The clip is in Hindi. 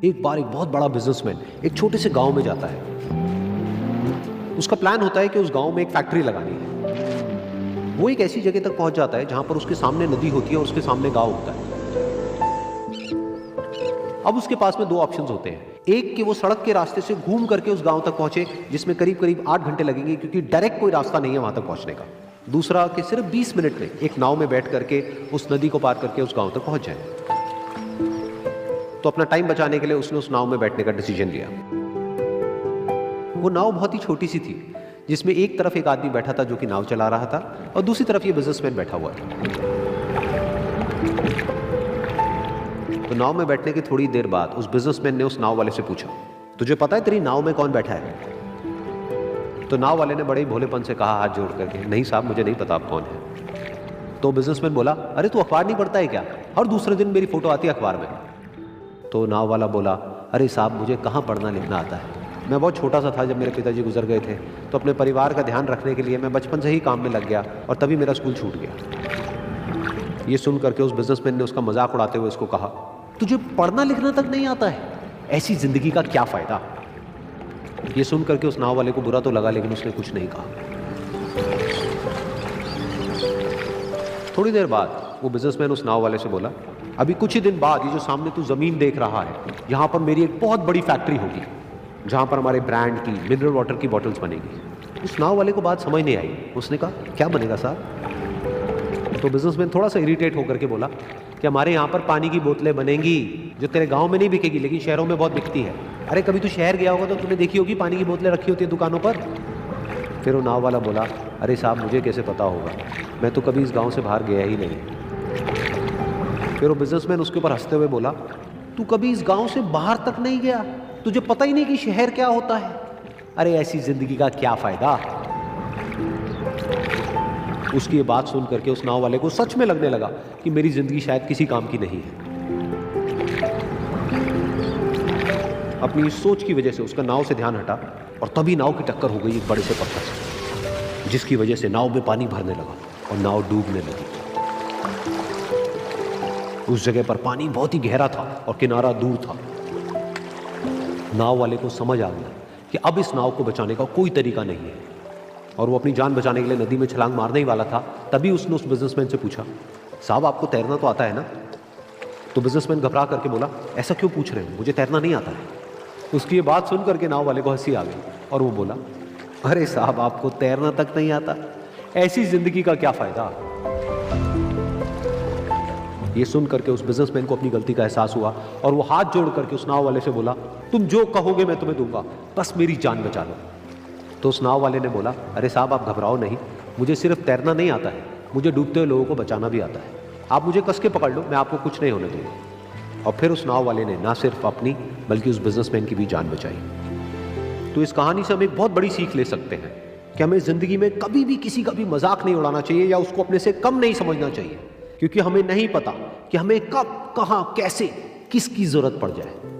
एक बार एक बहुत बड़ा बिजनेसमैन एक छोटे से गांव में जाता है। उसका प्लान होता है कि उस गांव में एक फैक्ट्री लगानी है। वो एक ऐसी जगह तक पहुंच जाता है जहां पर उसके सामने नदी होती है और उसके सामने गांव होता है। अब उसके पास में दो ऑप्शंस होते हैं। एक कि वो सड़क के रास्ते से घूम करके उस गांव तक पहुंचे, जिसमें करीब करीब 8 घंटे लगेंगे, क्योंकि डायरेक्ट कोई रास्ता नहीं है वहां तक पहुंचने का। दूसरा कि सिर्फ 20 मिनट में एक नाव में बैठ करके उस नदी को पार करके उस गांव तक पहुंच जाए। तो अपना टाइम बचाने के लिए उसने उस नाव में बैठने का डिसीजन लिया। वो नाव बहुत ही छोटी सी थी, जिसमें एक तरफ एक आदमी बैठा था जो कि नाव चला रहा था और दूसरी तरफ ये बिजनेसमैन बैठा हुआ था। तो नाव में बैठने की थोड़ी देर बाद उस बिजनेसमैन ने उस नाव वाले से पूछा, तुझे पता है तेरी नाव में कौन बैठा है? तो नाव वाले ने बड़े ही भोलेपन से कहा हाथ जोड़ करके, नहीं साहब मुझे नहीं पता आप कौन है। तो बिजनेसमैन बोला, अरे तू अखबार नहीं पढ़ता है क्या? हर दूसरे दिन मेरी फोटो आती है अखबार में। तो नाव वाला बोला, अरे साहब मुझे कहाँ पढ़ना लिखना आता है, मैं बहुत छोटा सा था जब मेरे पिताजी गुजर गए थे, तो अपने परिवार का ध्यान रखने के लिए मैं बचपन से ही काम में लग गया और तभी मेरा स्कूल छूट गया। ये सुन करके उस बिजनेसमैन ने उसका मजाक उड़ाते हुए उसको कहा, तुझे पढ़ना लिखना तक नहीं आता है, ऐसी जिंदगी का क्या फायदा? ये सुन करके उस नाव वाले को बुरा तो लगा, लेकिन उसने कुछ नहीं कहा। थोड़ी देर बाद वो बिजनेसमैन उस नाव वाले से बोला, अभी कुछ ही दिन बाद ये जो सामने तू जमीन देख रहा है, यहाँ पर मेरी एक बहुत बड़ी फैक्ट्री होगी जहाँ पर हमारे ब्रांड की मिनरल वाटर की बॉटल्स बनेगी। उस नाव वाले को बात समझ नहीं आई। उसने कहा, क्या बनेगा साहब? तो बिजनेसमैन थोड़ा सा इरिटेट होकर के बोला कि हमारे यहाँ पर पानी की बोतलें बनेंगी जो तेरे गांव में नहीं बिकेगी लेकिन शहरों में बहुत बिकती है। अरे कभी तू शहर गया होगा तो तूने देखी होगी पानी की बोतलें रखी होती है दुकानों पर। फिर वो नाव वाला बोला, अरे साहब मुझे कैसे पता होगा, मैं तो कभी इस गाँव से बाहर गया ही नहीं। फिर वो बिजनेसमैन उसके ऊपर हंसते हुए बोला, तू कभी इस गांव से बाहर तक नहीं गया, तुझे पता ही नहीं कि शहर क्या होता है? अरे ऐसी जिंदगी का क्या फायदा? उसकी ये बात सुन करके उस नाव वाले को सच में लगने लगा कि मेरी जिंदगी शायद किसी काम की नहीं है। अपनी इस सोच की वजह से उसका नाव से ध्यान हटा और तभी नाव की टक्कर हो गई एक बड़े से पत्थर से, जिसकी वजह से नाव में पानी भरने लगा और नाव डूबने लगी। उस जगह पर पानी बहुत ही गहरा था और किनारा दूर था। नाव वाले को समझ आ गया कि अब इस नाव को बचाने का कोई तरीका नहीं है और वो अपनी जान बचाने के लिए नदी में छलांग मारने ही वाला था। तभी उसने उस बिजनेसमैन से पूछा, साहब आपको तैरना तो आता है ना? तो बिजनेसमैन घबरा करके बोला, ऐसा क्यों पूछ रहे हो, मुझे तैरना नहीं आता है। उसकी ये बात सुन करके नाव वाले को हंसी आ गई और वो बोला, अरे साहब आपको तैरना तक नहीं आता, ऐसी जिंदगी का क्या फायदा? ये सुन करके उस बिजनेसमैन को अपनी गलती का एहसास हुआ और वो हाथ जोड़ करके उस नाव वाले से बोला, तुम जो कहोगे मैं तुम्हें दूंगा, बस मेरी जान बचा लो। तो उस नाव वाले ने बोला, अरे साहब आप घबराओ नहीं, मुझे सिर्फ तैरना नहीं आता है, मुझे डूबते हुए लोगों को बचाना भी आता है। आप मुझे कस के पकड़ लो, मैं आपको कुछ नहीं होने दूंगा। और फिर उस नाव वाले ने ना सिर्फ अपनी बल्कि उस बिजनेसमैन की भी जान बचाई। तो इस कहानी से हम एक बहुत बड़ी सीख ले सकते हैं कि हमें जिंदगी में कभी भी किसी का भी मजाक नहीं उड़ाना चाहिए या उसको अपने से कम नहीं समझना चाहिए, क्योंकि हमें नहीं पता कि हमें कब, कहां, कैसे, किसकी जरूरत पड़ जाए।